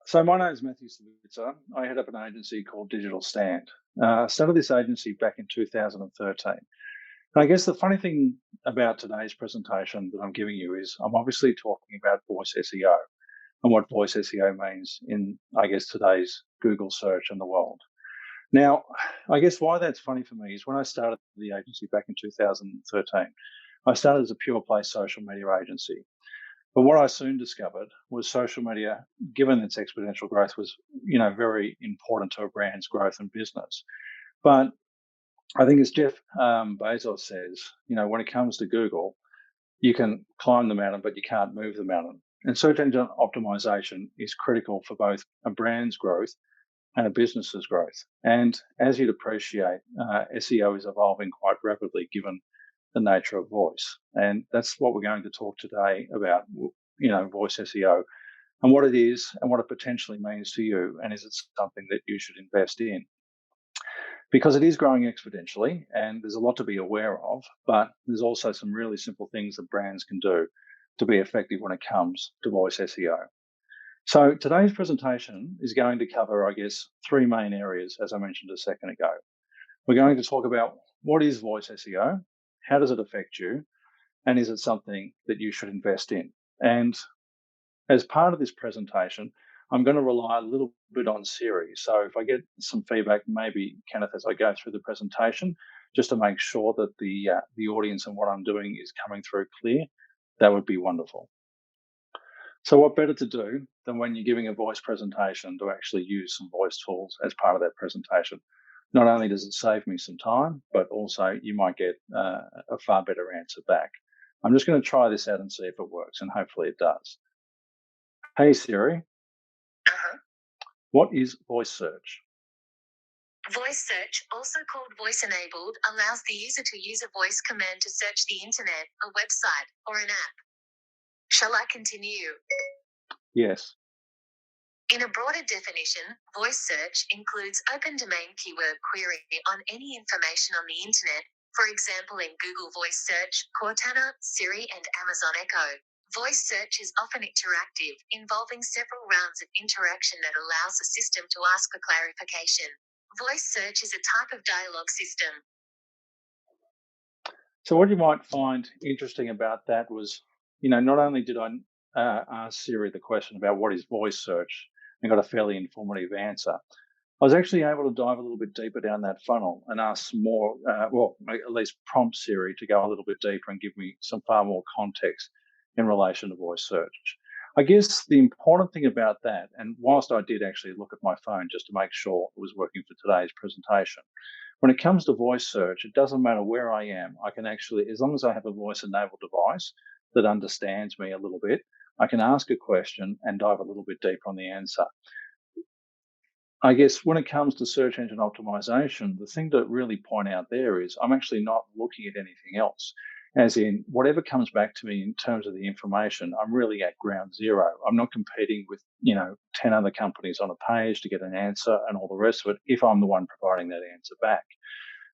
So my name is Mathew. I head up an agency called Digital Stand. I started this agency back in 2013. And I guess the funny thing about today's presentation that I'm giving you is I'm obviously talking about voice SEO and what voice SEO means in, I guess, today's Google search in the world. Now, I guess why that's funny for me is when I started the agency back in 2013, I started as a pure play social media agency. But what I soon discovered was social media, given its exponential growth, was very important to a brand's growth and business. But I think, as Jeff Bezos says, when it comes to Google, you can climb the mountain, but you can't move the mountain. And search engine optimization is critical for both a brand's growth and a business's growth. And as you'd appreciate, SEO is evolving quite rapidly given the nature of voice. And that's what we're going to talk today about, voice SEO and what it is and what it potentially means to you. And is it something that you should invest in? Because it is growing exponentially and there's a lot to be aware of, but there's also some really simple things that brands can do to be effective when it comes to voice SEO. So today's presentation is going to cover, I guess, three main areas, as I mentioned a second ago. We're going to talk about what is voice SEO, how does it affect you, and is it something that you should invest in? And as part of this presentation, I'm going to rely a little bit on Siri. So if I get some feedback, maybe, Kenneth, as I go through the presentation, just to make sure that the audience and what I'm doing is coming through clear, that would be wonderful. So what better to do than when you're giving a voice presentation to actually use some voice tools as part of that presentation? Not only does it save me some time, but also you might get a far better answer back. I'm just going to try this out and see if it works, and hopefully it does. Hey Siri, what is voice search? Voice search, also called voice-enabled, allows the user to use a voice command to search the internet, a website, or an app. Shall I continue? Yes. In a broader definition, voice search includes open domain keyword query on any information on the internet, for example in Google Voice Search, Cortana, Siri and Amazon Echo. Voice search is often interactive, involving several rounds of interaction that allows the system to ask for clarification. Voice search is a type of dialogue system. So what you might find interesting about that was, not only did I ask Siri the question about what is voice search and got a fairly informative answer, I was actually able to dive a little bit deeper down that funnel and ask some more, at least prompt Siri to go a little bit deeper and give me some far more context in relation to voice search. I guess the important thing about that, and whilst I did actually look at my phone just to make sure it was working for today's presentation, when it comes to voice search, it doesn't matter where I am. I can actually, as long as I have a voice-enabled device that understands me a little bit, I can ask a question and dive a little bit deeper on the answer. I guess when it comes to search engine optimization, the thing to really point out there is I'm actually not looking at anything else. As in, whatever comes back to me in terms of the information, I'm really at ground zero. I'm not competing with, 10 other companies on a page to get an answer and all the rest of it if I'm the one providing that answer back.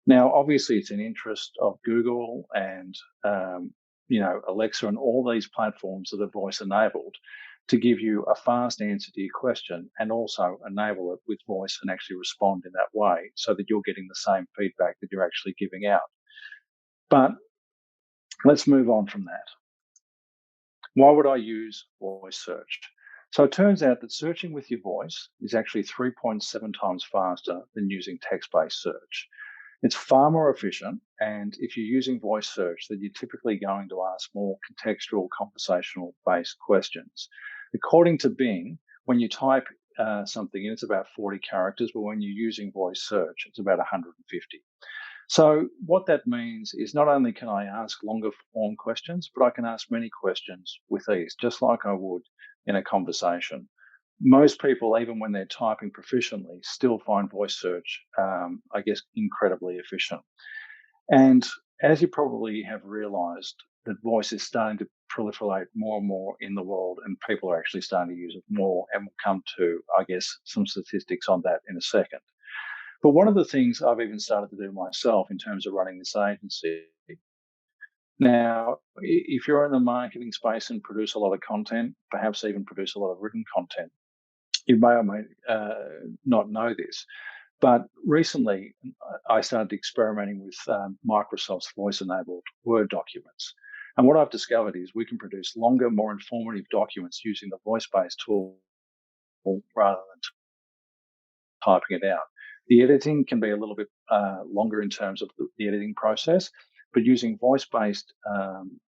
Now, obviously, it's in interest of Google and, Alexa and all these platforms that are voice enabled to give you a fast answer to your question and also enable it with voice and actually respond in that way so that you're getting the same feedback that you're actually giving out. But let's move on from that. Why would I use voice search? So it turns out that searching with your voice is actually 3.7 times faster than using text-based search. It's far more efficient, and if you're using voice search, then you're typically going to ask more contextual, conversational-based questions. According to Bing, when you type something in, it's about 40 characters, but when you're using voice search, it's about 150. So what that means is not only can I ask longer form questions, but I can ask many questions with ease, just like I would in a conversation. Most people, even when they're typing proficiently, still find voice search, incredibly efficient. And as you probably have realized, that voice is starting to proliferate more and more in the world, and people are actually starting to use it more. And we'll come to, some statistics on that in a second. But one of the things I've even started to do myself in terms of running this agency. Now, if you're in the marketing space and produce a lot of content, perhaps even produce a lot of written content, You may or may not know this, but recently I started experimenting with Microsoft's voice-enabled Word documents. And what I've discovered is we can produce longer, more informative documents using the voice-based tool rather than typing it out. The editing can be a little bit longer in terms of the editing process, but using voice-based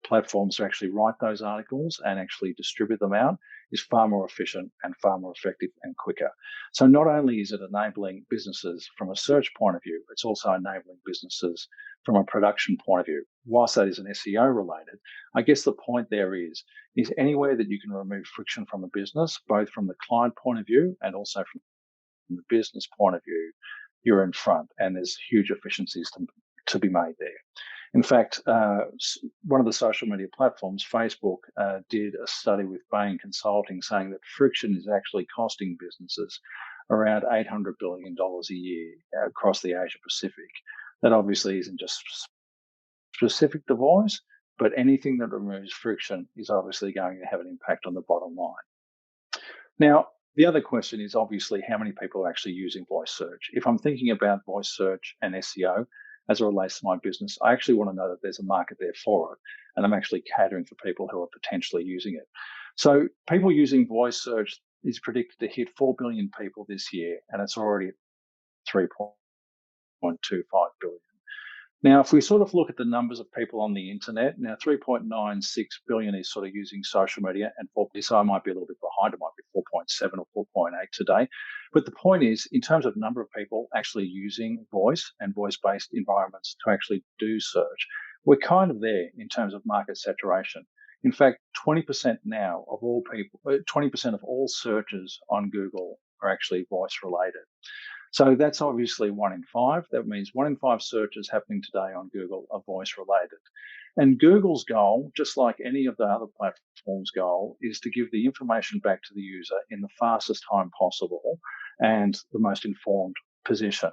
platforms to actually write those articles and actually distribute them out is far more efficient and far more effective and quicker. So not only is it enabling businesses from a search point of view, it's also enabling businesses from a production point of view. Whilst that is an SEO related, I guess the point there is anywhere that you can remove friction from a business, both from the client point of view and also from the business point of view, you're in front, and there's huge efficiencies to be made there. In fact, one of the social media platforms, Facebook, did a study with Bain Consulting saying that friction is actually costing businesses around $800 billion a year across the Asia Pacific. That obviously isn't just specific to voice, but anything that removes friction is obviously going to have an impact on the bottom line. Now, the other question is obviously how many people are actually using voice search. If I'm thinking about voice search and SEO as it relates to my business, I actually want to know that there's a market there for it, and I'm actually catering for people who are potentially using it. So people using voice search is predicted to hit 4 billion people this year, and it's already at 3.25 billion. Now, if we sort of look at the numbers of people on the internet, now 3.96 billion is sort of using social media, and so I might be a little bit behind. It might be 4.7 or 4.8 today. But the point is, in terms of number of people actually using voice and voice-based environments to actually do search, we're kind of there in terms of market saturation. In fact, 20% now of all people, 20% of all searches on Google are actually voice related. So that's obviously 1 in 5. That means 1 in 5 searches happening today on Google are voice related. And Google's goal, just like any of the other platforms' goal, is to give the information back to the user in the fastest time possible and the most informed position.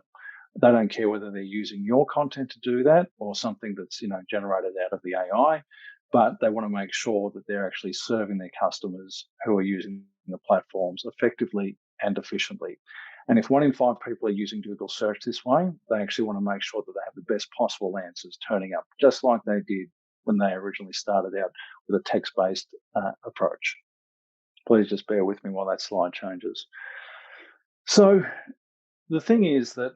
They don't care whether they're using your content to do that or something that's generated out of the AI, but they want to make sure that they're actually serving their customers who are using the platforms effectively and efficiently. And if 1 in 5 people are using Google search this way, they actually want to make sure that they have the best possible answers turning up, just like they did when they originally started out with a text-based approach. Please just bear with me while that slide changes. So the thing is that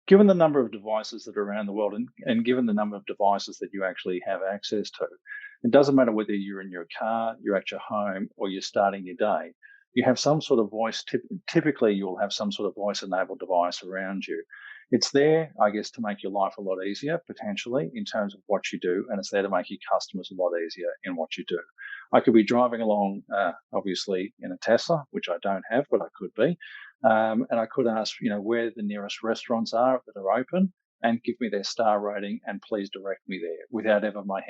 given the number of devices that are around the world and given the number of devices that you actually have access to, it doesn't matter whether you're in your car, you're at your home, or you're starting your day, you have some sort of voice, typically you'll have some sort of voice-enabled device around you. It's there, I guess, to make your life a lot easier, potentially, in terms of what you do, and it's there to make your customers a lot easier in what you do. I could be driving along, obviously, in a Tesla, which I don't have, but I could be, and I could ask, where the nearest restaurants are that are open, and give me their star rating, and please direct me there without my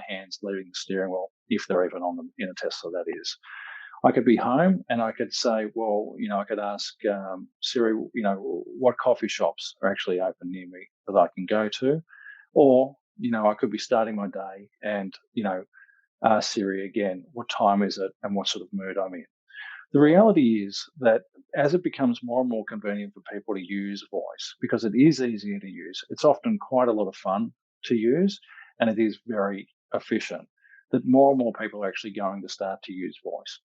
hands leaving the steering wheel, if they're even on them in a Tesla, that is. I could be home and I could say, well, I could ask Siri, what coffee shops are actually open near me that I can go to, or I could be starting my day and ask Siri again, what time is it and what sort of mood I'm in. The reality is that as it becomes more and more convenient for people to use voice, because it is easier to use, it's often quite a lot of fun to use, and it is very efficient, that more and more people are actually going to start to use voice.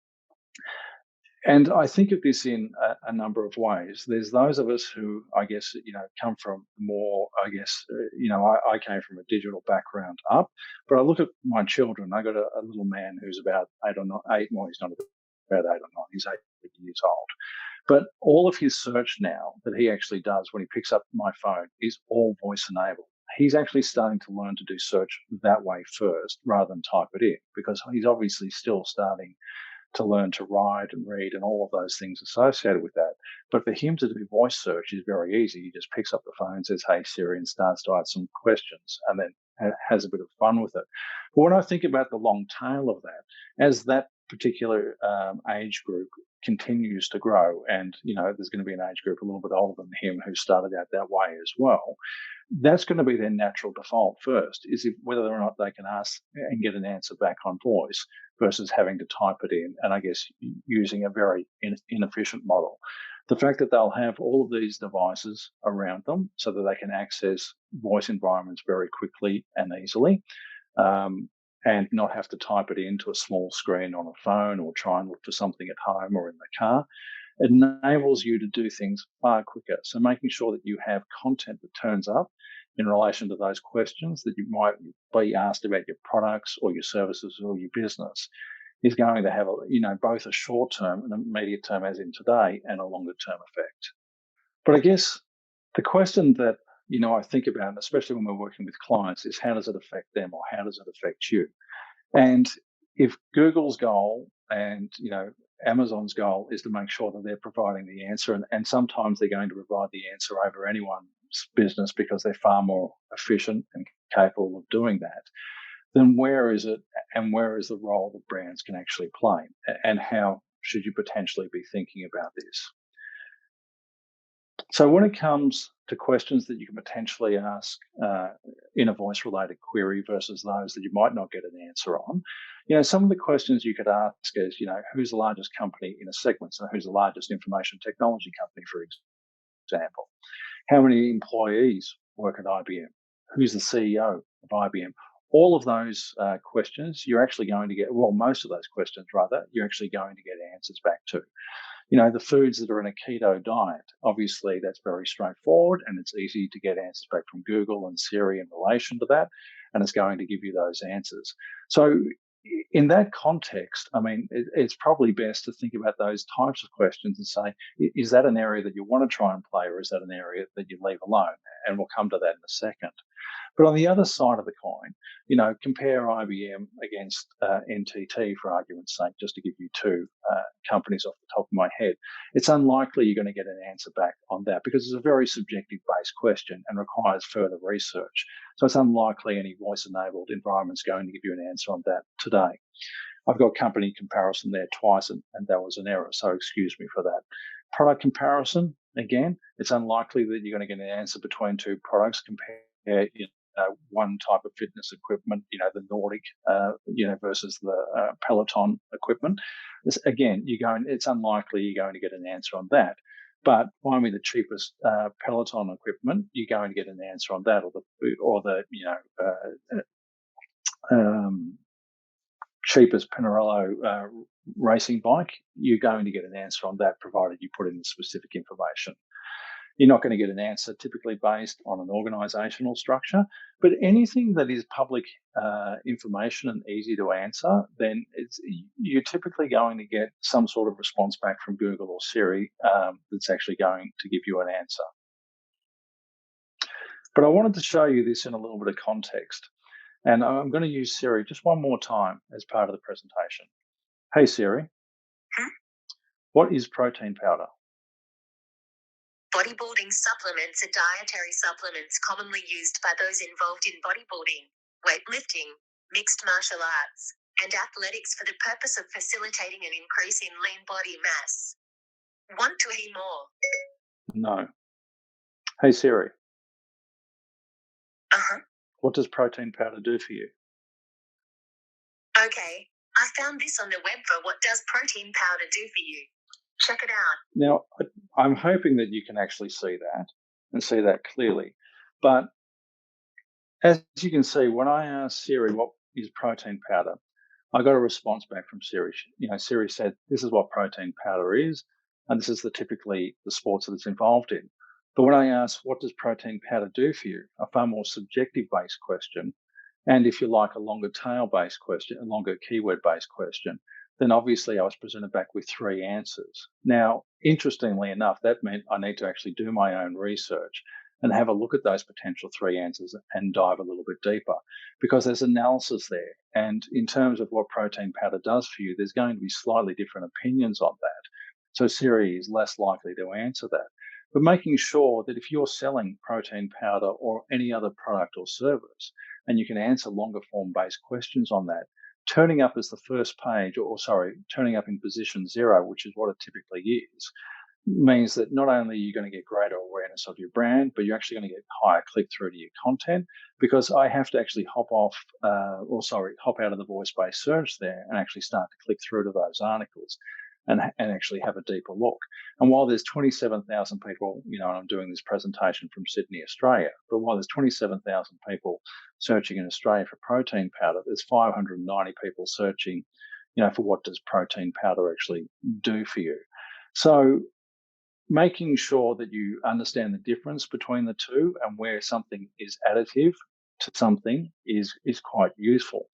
And I think of this in a number of ways. There's those of us who, I guess, come from more, I guess, I came from a digital background up, but I look at my children. I got a little man who's about 8 or 9, 8, well, he's not about 8 or 9, he's 8 years old. But all of his search now that he actually does when he picks up my phone is all voice enabled. He's actually starting to learn to do search that way first rather than type it in, because he's obviously still starting to learn to write and read and all of those things associated with that. But for him to do voice search is very easy. He just picks up the phone, says, hey, Siri, and starts to ask some questions and then has a bit of fun with it. But when I think about the long tail of that, as that particular age group continues to grow, and there's going to be an age group a little bit older than him who started out that way as well, that's going to be their natural default first, is whether or not they can ask and get an answer back on voice versus having to type it in, and I guess using a very inefficient model. The fact that they'll have all of these devices around them so that they can access voice environments very quickly and easily, and not have to type it into a small screen on a phone or try and look for something at home or in the car, it enables you to do things far quicker. So making sure that you have content that turns up in relation to those questions that you might be asked about your products or your services or your business is going to have both a short term and immediate term, as in today, and a longer term effect. But I guess the question that I think about, and especially when we're working with clients, is how does it affect them, or how does it affect you? And if Google's goal and Amazon's goal is to make sure that they're providing the answer, and sometimes they're going to provide the answer over anyone's business because they're far more efficient and capable of doing that, then where is it, and where is the role that brands can actually play, and how should you potentially be thinking about this? So when it comes to questions that you can potentially ask in a voice-related query versus those that you might not get an answer on, some of the questions you could ask is, who's the largest company in a segment? So who's the largest information technology company, for example? How many employees work at IBM? Who's the CEO of IBM? All of those questions, you're actually going to get, most of those questions, rather, you're actually going to get answers back to. The foods that are in a keto diet, obviously that's very straightforward, and it's easy to get answers back from Google and Siri in relation to that, and it's going to give you those answers. So in that context, it's probably best to think about those types of questions and say, is that an area that you want to try and play, or is that an area that you leave alone? And we'll come to that in a second. But on the other side of the coin, compare IBM against NTT, for argument's sake, just to give you two companies off the top of my head. It's unlikely you're going to get an answer back on that because it's a very subjective based question and requires further research. So it's unlikely any voice-enabled environment's going to give you an answer on that today. I've got company comparison there twice, and that was an error, so excuse me for that. Product comparison, again, it's unlikely that you're going to get an answer between two products. Compare one type of fitness equipment, the Nordic, versus the Peloton equipment. It's unlikely you're going to get an answer on that. But find me the cheapest Peloton equipment, you're going to get an answer on that, or the cheapest Pinarello racing bike, you're going to get an answer on that, provided you put in the specific information. You're not going to get an answer typically based on an organizational structure, but anything that is public information and easy to answer, then you're typically going to get some sort of response back from Google or Siri that's actually going to give you an answer. But I wanted to show you this in a little bit of context, and I'm going to use Siri just one more time as part of the presentation. Hey Siri, what is protein powder? Bodybuilding supplements are dietary supplements commonly used by those involved in bodybuilding, weightlifting, mixed martial arts, and athletics for the purpose of facilitating an increase in lean body mass. Want to hear more? No. Hey Siri. Uh-huh. What does protein powder do for you? Okay, I found this on the web for what does protein powder do for you. Check it out. Now, I'm hoping that you can actually see that and see that clearly. But as you can see, when I asked Siri what is protein powder, I got a response back from Siri. Siri said, this is what protein powder is, and this is typically the sports that it's involved in. But when I asked, what does protein powder do for you, a far more subjective-based question, and if you like, a longer tail-based question, a longer keyword-based question, then obviously I was presented back with three answers. Now, interestingly enough, that meant I need to actually do my own research and have a look at those potential three answers and dive a little bit deeper, because there's analysis there. And in terms of what protein powder does for you, there's going to be slightly different opinions on that. So Siri is less likely to answer that. But making sure that if you're selling protein powder or any other product or service, and you can answer longer form based questions on that, turning up as the first page, or sorry, turning up in position 0, which is what it typically is, means that not only are you going to get greater awareness of your brand, but you're actually going to get higher click-through to your content, because I have to actually hop out of the voice-based search there and actually start to click through to those articles and actually have a deeper look. And while there's 27,000 people, and I'm doing this presentation from Sydney, Australia, but while there's 27,000 people searching in Australia for protein powder, there's 590 people searching, for what does protein powder actually do for you. So making sure that you understand the difference between the two and where something is additive to something is quite useful,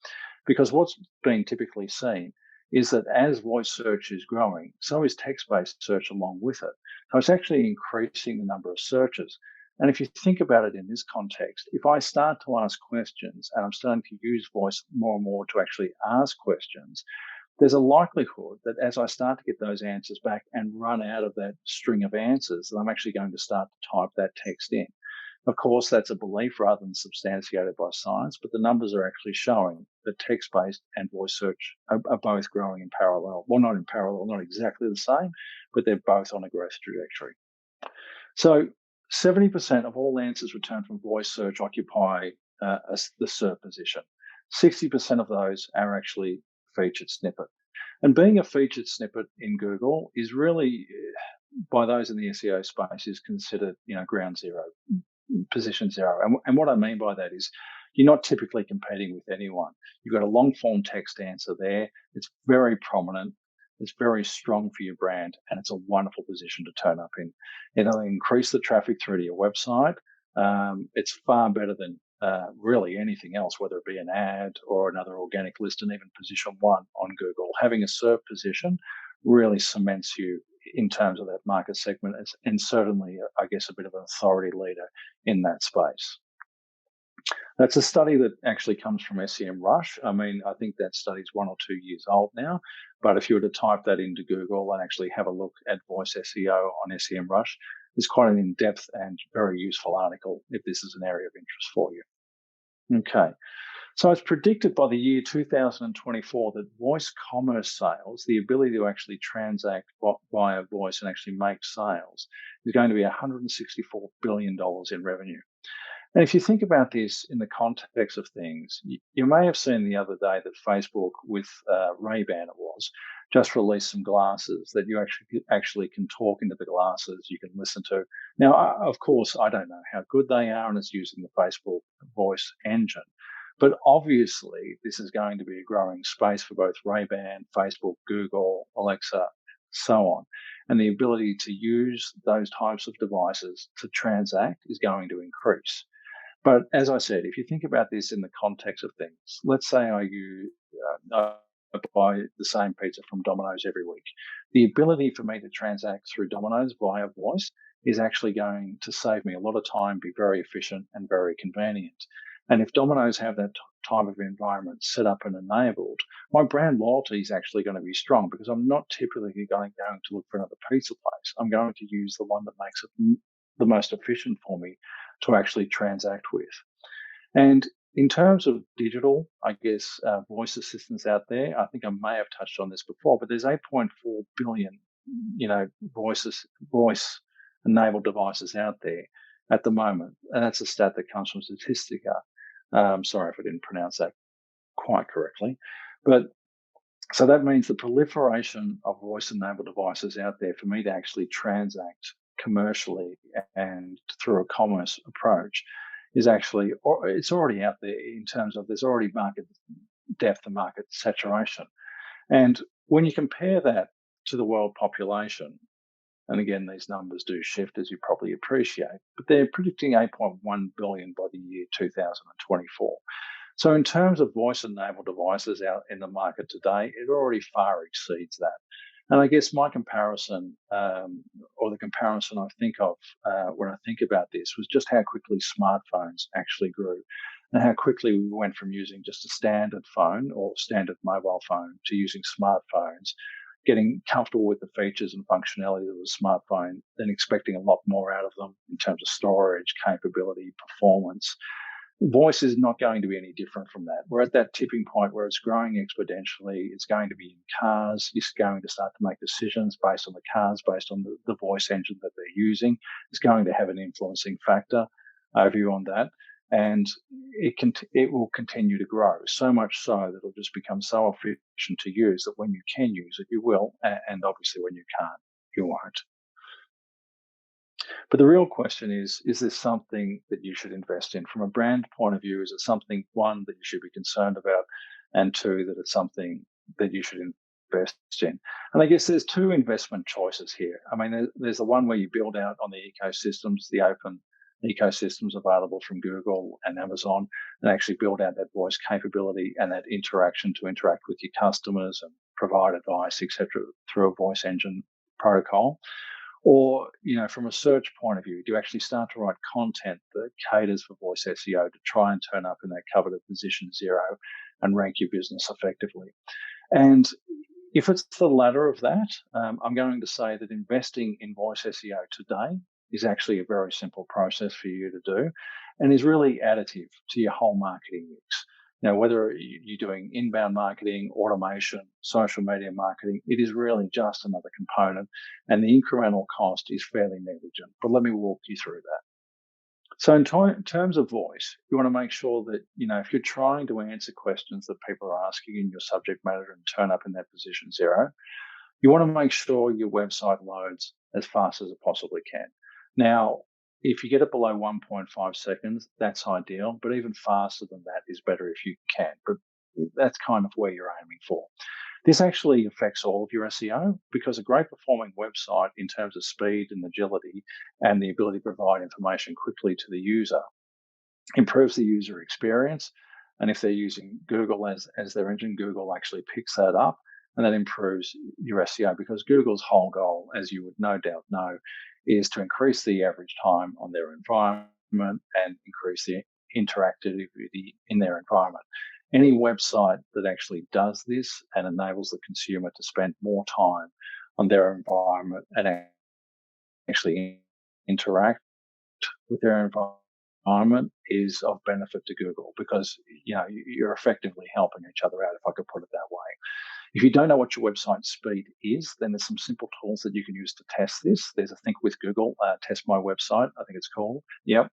because what's being typically seen is that as voice search is growing, so is text-based search along with it. So it's actually increasing the number of searches. And if you think about it in this context, if I start to ask questions and I'm starting to use voice more and more to actually ask questions, there's a likelihood that as I start to get those answers back and run out of that string of answers, that I'm actually going to start to type that text in. Of course, that's a belief rather than substantiated by science, but the numbers are actually showing that text-based and voice search are both growing in parallel. Well, not in parallel, not exactly the same, but they're both on a growth trajectory. So 70% of all answers returned from voice search occupy the SERP position. 60% of those are actually featured snippet. And being a featured snippet in Google is really, by those in the SEO space, is considered, ground zero, position 0. And what I mean by that is you're not typically competing with anyone. You've got a long form text answer there. It's very prominent. It's very strong for your brand, and it's a wonderful position to turn up in. It'll increase the traffic through to your website. It's far better than really anything else, whether it be an ad or another organic list, and even position 1 on Google. Having a SERP position really cements you in terms of that market segment, and certainly, I guess, a bit of an authority leader in that space. That's a study that actually comes from SEMrush. I mean, I think that study's 1 or 2 years old now, but if you were to type that into Google and actually have a look at voice SEO on SEMrush, it's quite an in-depth and very useful article if this is an area of interest for you. Okay. So it's predicted by the year 2024 that voice commerce sales, the ability to actually transact via voice and actually make sales, is going to be $164 billion in revenue. And if you think about this in the context of things, you may have seen the other day that Facebook, with Ray-Ban it was, just released some glasses that you actually can talk into the glasses, you can listen to. Now, of course, I don't know how good they are, and it's using the Facebook voice engine. But obviously, this is going to be a growing space for both Ray-Ban, Facebook, Google, Alexa, so on. And the ability to use those types of devices to transact is going to increase. But as I said, if you think about this in the context of things, let's say I buy the same pizza from Domino's every week. The ability for me to transact through Domino's via voice is actually going to save me a lot of time, be very efficient and very convenient. And if Domino's have that type of environment set up and enabled, my brand loyalty is actually going to be strong, because I'm not typically going to look for another pizza place. I'm going to use the one that makes it the most efficient for me to actually transact with. And in terms of digital, I guess, voice assistants out there, I think I may have touched on this before, but there's 8.4 billion, voice-enabled devices out there at the moment. And that's a stat that comes from Statistica. Sorry if I didn't pronounce that quite correctly. But so that means the proliferation of voice-enabled devices out there for me to actually transact commercially and through a commerce approach is actually, or it's already out there in terms of there's already market depth and market saturation. And when you compare that to the world population, and again, these numbers do shift, as you probably appreciate, but they're predicting 8.1 billion by the year 2024. So in terms of voice-enabled devices out in the market today, it already far exceeds that. And I guess my comparison, or the comparison I think of when I think about this, was just how quickly smartphones actually grew, and how quickly we went from using just a standard phone or standard mobile phone to using smartphones, getting comfortable with the features and functionality of the smartphone, then expecting a lot more out of them in terms of storage, capability, performance. Voice is not going to be any different from that. We're at that tipping point where it's growing exponentially. It's going to be in cars. It's going to start to make decisions based on the cars, based on the voice engine that they're using. It's going to have an influencing factor over you on that. And it will continue to grow, so much so that it'll just become so efficient to use that when you can use it, you will. And obviously when you can't, you won't. But the real question is this something that you should invest in? From a brand point of view, is it something, one, that you should be concerned about, and two, that it's something that you should invest in? And I guess there's two investment choices here. I mean, there's the one where you build out on the ecosystems, the open ecosystems available from Google and Amazon, and actually build out that voice capability and that interaction to interact with your customers and provide advice, etc., through a voice engine protocol. Or, from a search point of view, do you actually start to write content that caters for voice SEO to try and turn up in that coveted position 0 and rank your business effectively? And if it's the latter of that, I'm going to say that investing in voice SEO today is actually a very simple process for you to do and is really additive to your whole marketing mix. Now, whether you're doing inbound marketing, automation, social media marketing, it is really just another component, and the incremental cost is fairly negligible. But let me walk you through that. So in terms of voice, you want to make sure that, if you're trying to answer questions that people are asking in your subject matter and turn up in that position 0, you want to make sure your website loads as fast as it possibly can. Now, if you get it below 1.5 seconds, that's ideal, but even faster than that is better if you can. But that's kind of where you're aiming for. This actually affects all of your SEO because a great performing website in terms of speed and agility and the ability to provide information quickly to the user improves the user experience. And if they're using Google as their engine, Google actually picks that up, and that improves your SEO because Google's whole goal, as you would no doubt know, is to increase the average time on their environment and increase the interactivity in their environment. Any website that actually does this and enables the consumer to spend more time on their environment and actually interact with their environment is of benefit to Google because you're effectively helping each other out, if I could put it that way. If you don't know what your website speed is, then there's some simple tools that you can use to test this. There's a Think with Google, Test My Website, I think it's called. Yep.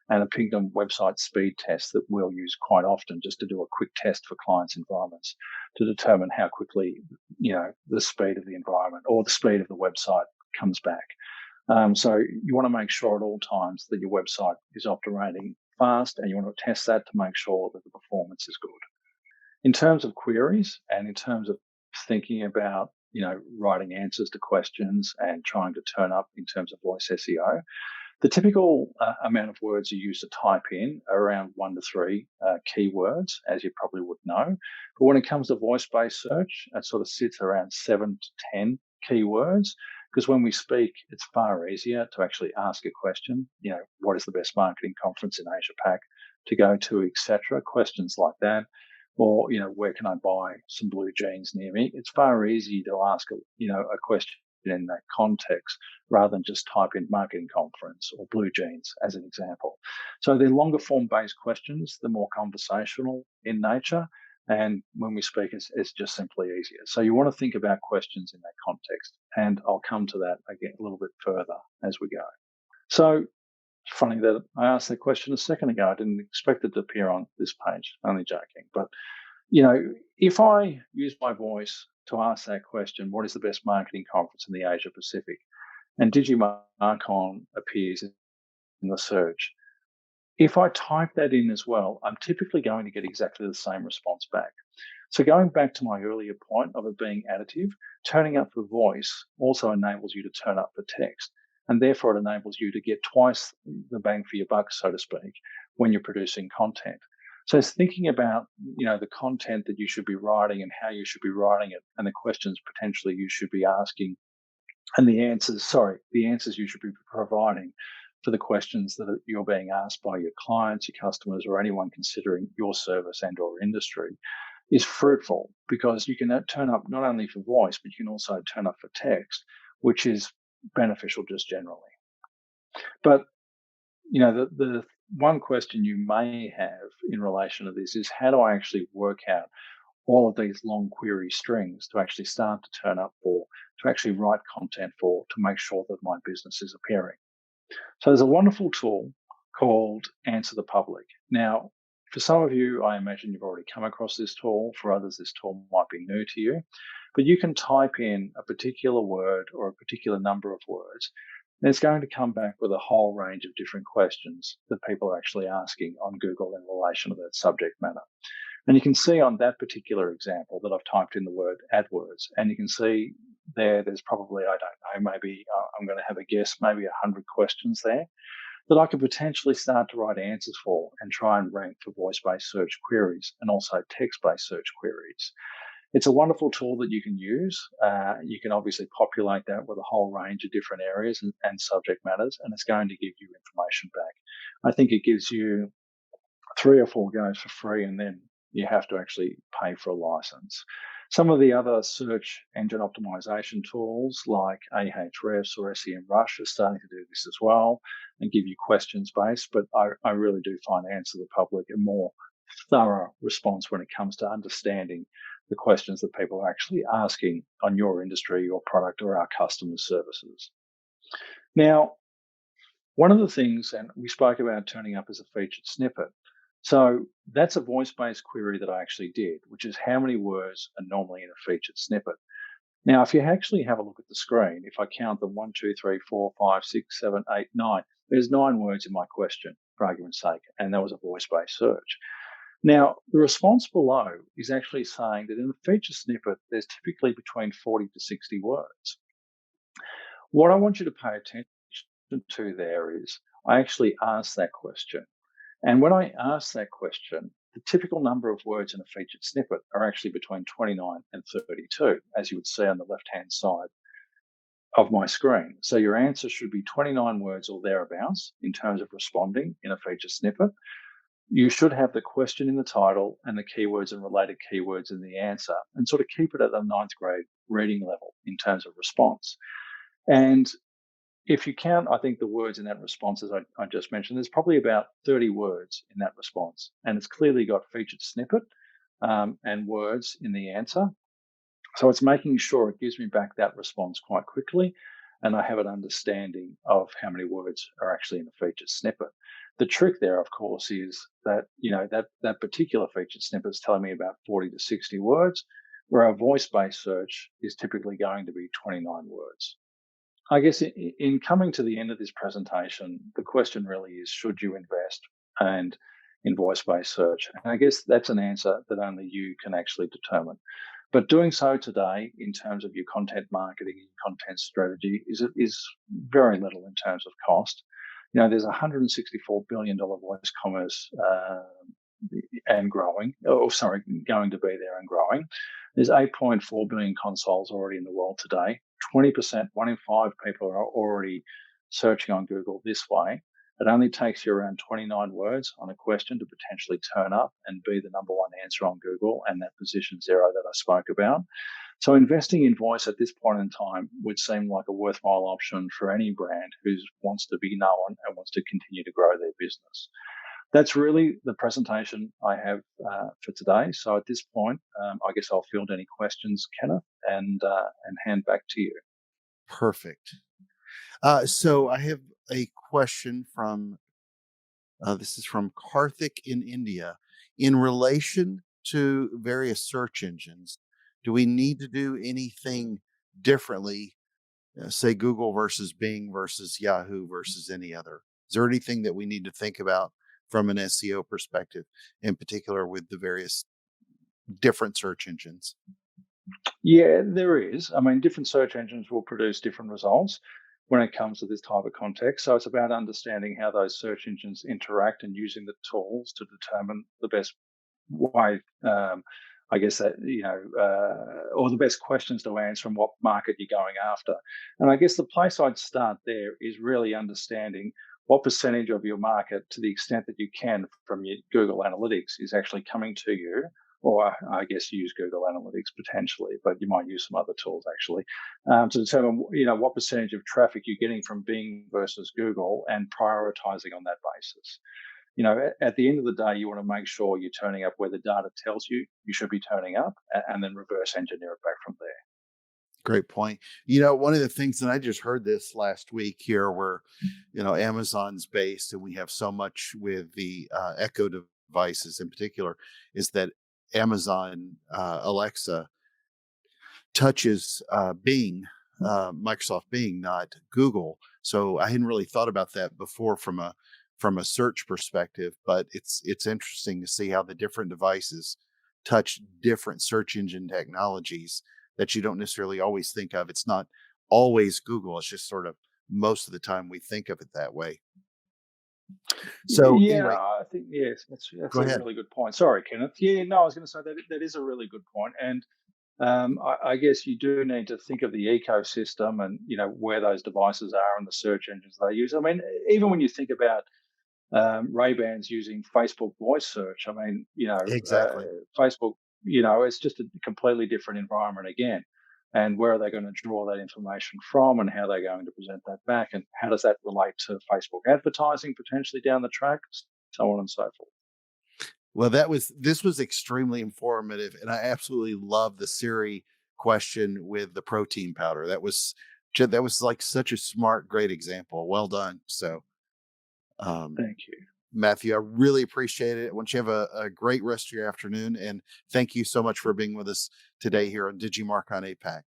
And a Pingdom website speed test that we'll use quite often just to do a quick test for clients' environments to determine how quickly, the speed of the environment or the speed of the website comes back. So you want to make sure at all times that your website is operating fast, and you want to test that to make sure that the performance is good. In terms of queries and in terms of thinking about, writing answers to questions and trying to turn up in terms of voice SEO, the typical amount of words you use to type in are around 1 to 3 keywords, as you probably would know. But when it comes to voice-based search, it sort of sits around 7 to 10 keywords, because when we speak, it's far easier to actually ask a question. What is the best marketing conference in Asia Pac to go to, etc. Questions like that. Or, where can I buy some blue jeans near me? It's far easier to ask, a question in that context rather than just type in marketing conference or blue jeans as an example. So they're longer form based questions. They're more conversational in nature. And when we speak, it's just simply easier. So you want to think about questions in that context. And I'll come to that again a little bit further as we go. So funny that I asked that question a second ago. I didn't expect it to appear on this page, only joking. But, if I use my voice to ask that question, what is the best marketing conference in the Asia Pacific? And Digimarcon appears in the search. If I type that in as well, I'm typically going to get exactly the same response back. So going back to my earlier point of it being additive, turning up for voice also enables you to turn up for text. And therefore, it enables you to get twice the bang for your buck, so to speak, when you're producing content. So it's thinking about, the content that you should be writing and how you should be writing it and the questions potentially you should be asking and the answers you should be providing for the questions that you're being asked by your clients, your customers, or anyone considering your service and or industry is fruitful because you can turn up not only for voice, but you can also turn up for text, which is beneficial just generally. But, the one question you may have in relation to this is, how do I actually work out all of these long query strings to actually start to turn up for, to actually write content for, to make sure that my business is appearing? So there's a wonderful tool called Answer the Public. Now, for some of you, I imagine you've already come across this tool. For others, this tool might be new to you. But you can type in a particular word or a particular number of words, and it's going to come back with a whole range of different questions that people are actually asking on Google in relation to that subject matter. And you can see on that particular example that I've typed in the word AdWords, and you can see there's probably, I don't know, maybe I'm going to have a guess, maybe 100 questions there that I could potentially start to write answers for and try and rank for voice-based search queries and also text-based search queries. It's a wonderful tool that you can use. You can obviously populate that with a whole range of different areas and subject matters, and it's going to give you information back. I think it gives you 3 or 4 goes for free, and then you have to actually pay for a license. Some of the other search engine optimization tools like Ahrefs or SEMrush are starting to do this as well and give you questions based, but I really do find Answer the Public a more thorough response when it comes to understanding the questions that people are actually asking on your industry, your product, or our customers' services. Now, one of the things, and we spoke about turning up as a featured snippet. So that's a voice-based query that I actually did, which is how many words are normally in a featured snippet. Now, if you actually have a look at the screen, if I count them 1, 2, 3, 4, 5, 6, 7, 8, 9, there's 9 words in my question, for argument's sake, and that was a voice-based search. Now, the response below is actually saying that in a featured snippet, there's typically between 40 to 60 words. What I want you to pay attention to there is I actually asked that question. And when I asked that question, the typical number of words in a featured snippet are actually between 29 and 32, as you would see on the left-hand side of my screen. So your answer should be 29 words or thereabouts in terms of responding in a featured snippet. You should have the question in the title and the keywords and related keywords in the answer, and sort of keep it at the 9th grade reading level in terms of response. And if you count, I think the words in that response, as I just mentioned, there's probably about 30 words in that response, and it's clearly got featured snippet and words in the answer. So it's making sure it gives me back that response quite quickly, and I have an understanding of how many words are actually in the featured snippet. The trick there, of course, is that that particular featured snippet is telling me about 40 to 60 words, where a voice-based search is typically going to be 29 words. I guess in coming to the end of this presentation, the question really is, should you invest and in voice-based search? And I guess that's an answer that only you can actually determine. But doing so today in terms of your content marketing and content strategy is very little in terms of cost. There's $164 billion voice commerce and growing, going to be there and growing. There's 8.4 billion consoles already in the world today. 20%, 1 in 5 people are already searching on Google this way. It only takes you around 29 words on a question to potentially turn up and be the number 1 answer on Google and that position 0 that I spoke about. So investing in voice at this point in time would seem like a worthwhile option for any brand who wants to be known and wants to continue to grow their business. That's really the presentation I have for today. So at this point, I guess I'll field any questions, Kenneth, and hand back to you. Perfect. So I have a question from, this is from Karthik in India. In relation to various search engines, do we need to do anything differently, say Google versus Bing versus Yahoo versus any other? Is there anything that we need to think about from an SEO perspective, in particular with the various different search engines? Yeah, there is. I mean, different search engines will produce different results when it comes to this type of context. So it's about understanding how those search engines interact and using the tools to determine the best way, I guess that, or the best questions to answer and what market you're going after. And I guess the place I'd start there is really understanding what percentage of your market, to the extent that you can from your Google Analytics, is actually coming to you, or I guess use Google Analytics potentially, but you might use some other tools actually, to determine, what percentage of traffic you're getting from Bing versus Google and prioritizing on that basis. at the end of the day, you want to make sure you're turning up where the data tells you you should be turning up, and then reverse engineer it back from there. Great point. One of the things, and I just heard this last week here, where Amazon's based, and we have so much with the Echo devices in particular, is that Amazon Alexa touches Bing, Microsoft Bing, not Google. So I hadn't really thought about that before from a search perspective, but it's interesting to see how the different devices touch different search engine technologies that you don't necessarily always think of. It's not always Google. It's just sort of most of the time we think of it that way. So Yeah, anyway, I think yes, that's go a ahead. really good point. Sorry, Kenneth. Yeah, no, I was going to say that is a really good point, and I guess you do need to think of the ecosystem and where those devices are and the search engines they use. I mean, even when you think about Ray-Bans using Facebook voice search, I mean, Exactly. Facebook, it's just a completely different environment again. And where are they going to draw that information from, and how are they going to present that back, and how does that relate to Facebook advertising potentially down the track, so on and so forth. Well, this was extremely informative, and I absolutely love the Siri question with the protein powder. That was like such a smart, great example. Well done. So, um, Thank you. Matthew, I really appreciate it. I want you to have a great rest of your afternoon, and thank you so much for being with us today here on Digimark on APAC.